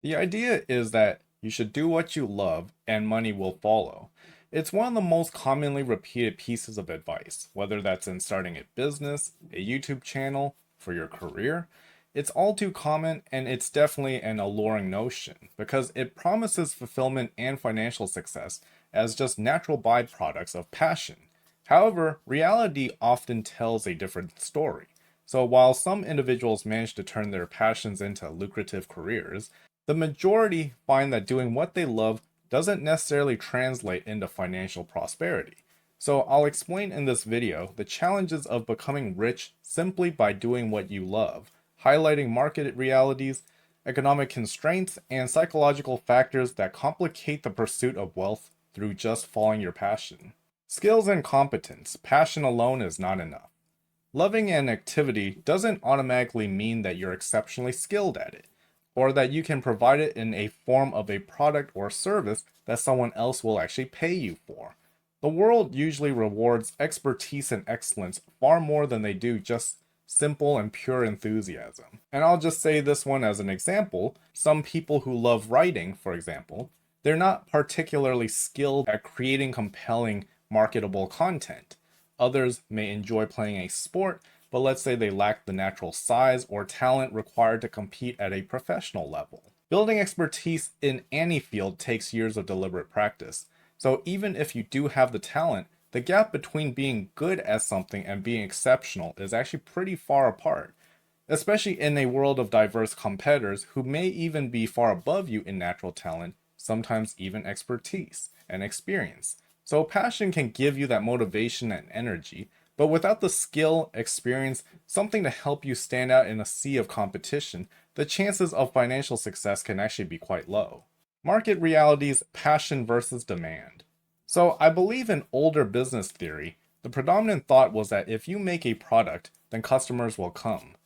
The idea is that you should do what you love and money will follow. It's one of the most commonly repeated pieces of advice, whether that's in starting a business, a YouTube channel, for your career. It's all too common and it's definitely an alluring notion because it promises fulfillment and financial success as just natural byproducts of passion. However, reality often tells a different story. So while some individuals manage to turn their passions into lucrative careers, the majority find that doing what they love doesn't necessarily translate into financial prosperity. So I'll explain in this video the challenges of becoming rich simply by doing what you love, highlighting market realities, economic constraints, and psychological factors that complicate the pursuit of wealth through just following your passion. Skills and competence, passion alone is not enough. Loving an activity doesn't automatically mean that you're exceptionally skilled at it, or that you can provide it in a form of a product or service that someone else will actually pay you for. The world usually rewards expertise and excellence far more than they do just simple and pure enthusiasm. And I'll just say this one as an example. Some people who love writing, for example, they're not particularly skilled at creating compelling, marketable content. Others may enjoy playing a sport, but let's say they lack the natural size or talent required to compete at a professional level. Building expertise in any field takes years of deliberate practice. So even if you do have the talent, the gap between being good at something and being exceptional is actually pretty far apart, especially in a world of diverse competitors who may even be far above you in natural talent, sometimes even expertise and experience. So, passion can give you that motivation and energy, but without the skill, experience, something to help you stand out in a sea of competition, the chances of financial success can actually be quite low. Market realities, passion versus demand. So, I believe in older business theory, the predominant thought was that if you make a product, then customers will come.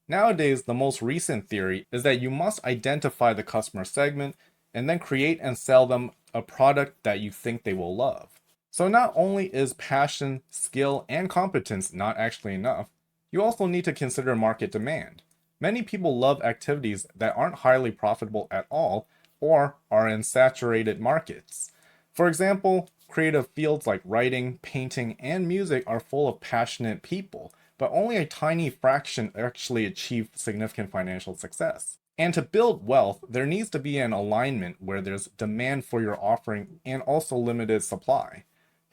Nowadays, the most recent theory is that you must identify the customer segment and then create and sell them a product that you think they will love. So, not only is passion, skill, and competence not actually enough, you also need to consider market demand. Many people love activities that aren't highly profitable at all or are in saturated markets. For example, creative fields like writing, painting, and music are full of passionate people, but only a tiny fraction actually achieve significant financial success. And to build wealth, there needs to be an alignment where there's demand for your offering and also limited supply.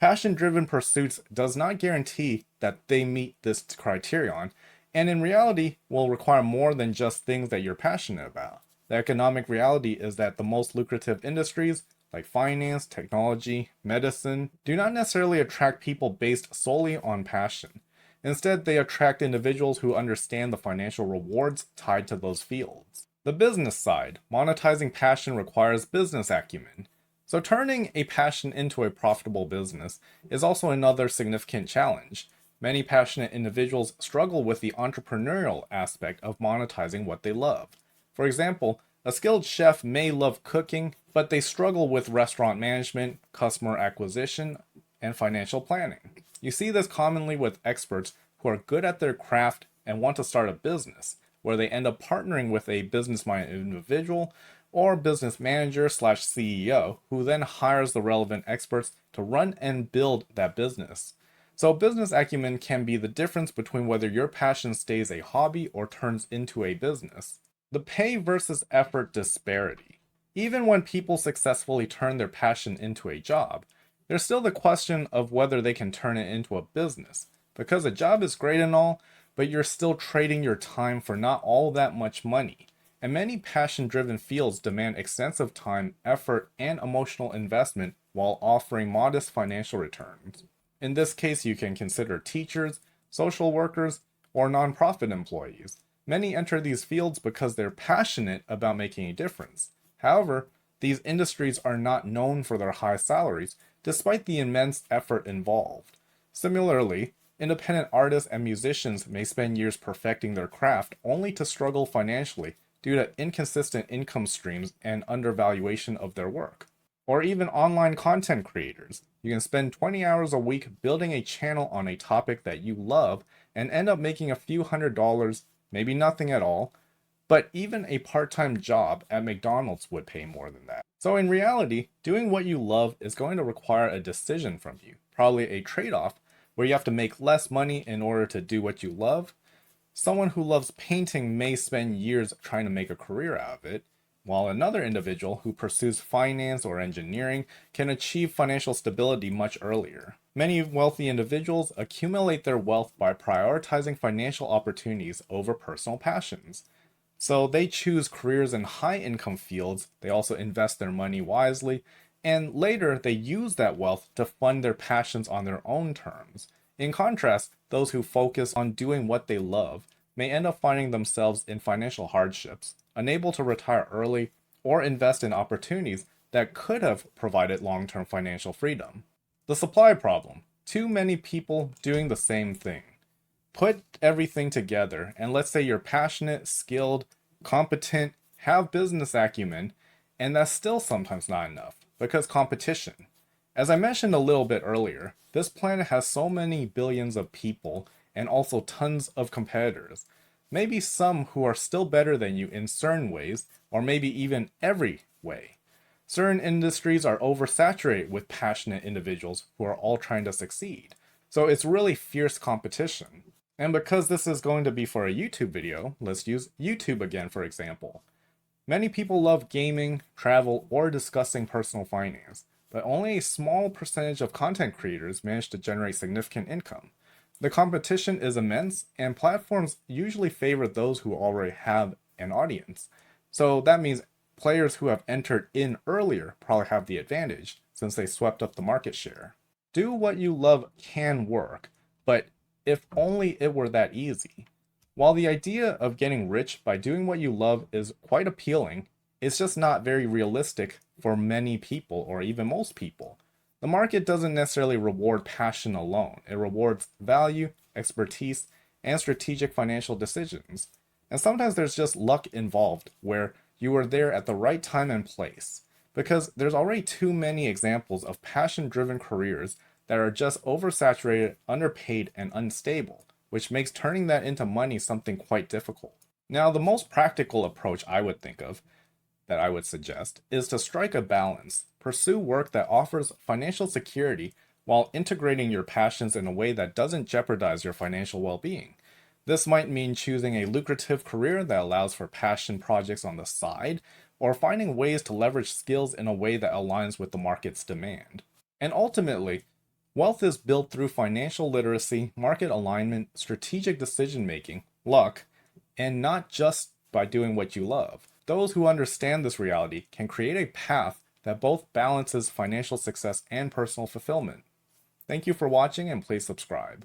Passion driven pursuits does not guarantee that they meet this criterion, and in reality will require more than just things that you're passionate about. The economic reality is that the most lucrative industries, like finance, technology, medicine, do not necessarily attract people based solely on passion. Instead, they attract individuals who understand the financial rewards tied to those fields. The business side, monetizing passion requires business acumen. So, turning a passion into a profitable business is also another significant challenge. Many passionate individuals struggle with the entrepreneurial aspect of monetizing what they love. For example, a skilled chef may love cooking, but they struggle with restaurant management, customer acquisition, and financial planning. You see this commonly with experts who are good at their craft and want to start a business, where they end up partnering with a business minded individual or business manager slash CEO who then hires the relevant experts to run and build that business. So, business acumen can be the difference between whether your passion stays a hobby or turns into a business. The pay versus effort disparity. Even when people successfully turn their passion into a job, there's still the question of whether they can turn it into a business. Because a job is great and all, but you're still trading your time for not all that much money. And many passion driven fields demand extensive time, effort, and emotional investment while offering modest financial returns. In this case, you can consider teachers, social workers, or nonprofit employees. Many enter these fields because they're passionate about making a difference. However, these industries are not known for their high salaries, despite the immense effort involved. Similarly, independent artists and musicians may spend years perfecting their craft only to struggle financially due to inconsistent income streams and undervaluation of their work. Or even online content creators. You can spend 20 hours a week building a channel on a topic that you love and end up making a few $100s, maybe nothing at all, But even a part-time job at McDonald's would pay more than that. So in reality, doing what you love is going to require a decision from you, probably a trade-off where you have to make less money in order to do what you love. Someone who loves painting may spend years trying to make a career out of it, while another individual who pursues finance or engineering can achieve financial stability much earlier. Many wealthy individuals accumulate their wealth by prioritizing financial opportunities over personal passions. So they choose careers in high income fields, they also invest their money wisely, and later they use that wealth to fund their passions on their own terms. In contrast, those who focus on doing what they love may end up finding themselves in financial hardships, unable to retire early or invest in opportunities that could have provided long term financial freedom. The supply problem: too many people doing the same thing. Put everything together, and let's say you're passionate, skilled, competent, have business acumen, and that's still sometimes not enough because competition. As I mentioned a little bit earlier, this planet has so many billions of people and also tons of competitors. Maybe some who are still better than you in certain ways, or maybe even every way. Certain industries are oversaturated with passionate individuals who are all trying to succeed. So it's really fierce competition. And because this is going to be for a YouTube video, let's use YouTube again for example. Many people love gaming, travel, or discussing personal finance, but only a small percentage of content creators manage to generate significant income. The competition is immense, and platforms usually favor those who already have an audience. So that means players who have entered in earlier probably have the advantage, since they swept up the market share. Do what you love can work, but if only it were that easy. While the idea of getting rich by doing what you love is quite appealing, it's just not very realistic for many people, or even most people. The market doesn't necessarily reward passion alone, it rewards value, expertise, and strategic financial decisions. And sometimes there's just luck involved, where you were there at the right time and place. Because there's already too many examples of passion driven careers that are just oversaturated, underpaid, and unstable, which makes turning that into money something quite difficult. Now, the most practical approach I would think of, that I would suggest, is to strike a balance. Pursue work that offers financial security while integrating your passions in a way that doesn't jeopardize your financial well being. This might mean choosing a lucrative career that allows for passion projects on the side, or finding ways to leverage skills in a way that aligns with the market's demand. And ultimately, wealth is built through financial literacy, market alignment, strategic decision making, luck, and not just by doing what you love. Those who understand this reality can create a path that both balances financial success and personal fulfillment. Thank you for watching, and please subscribe.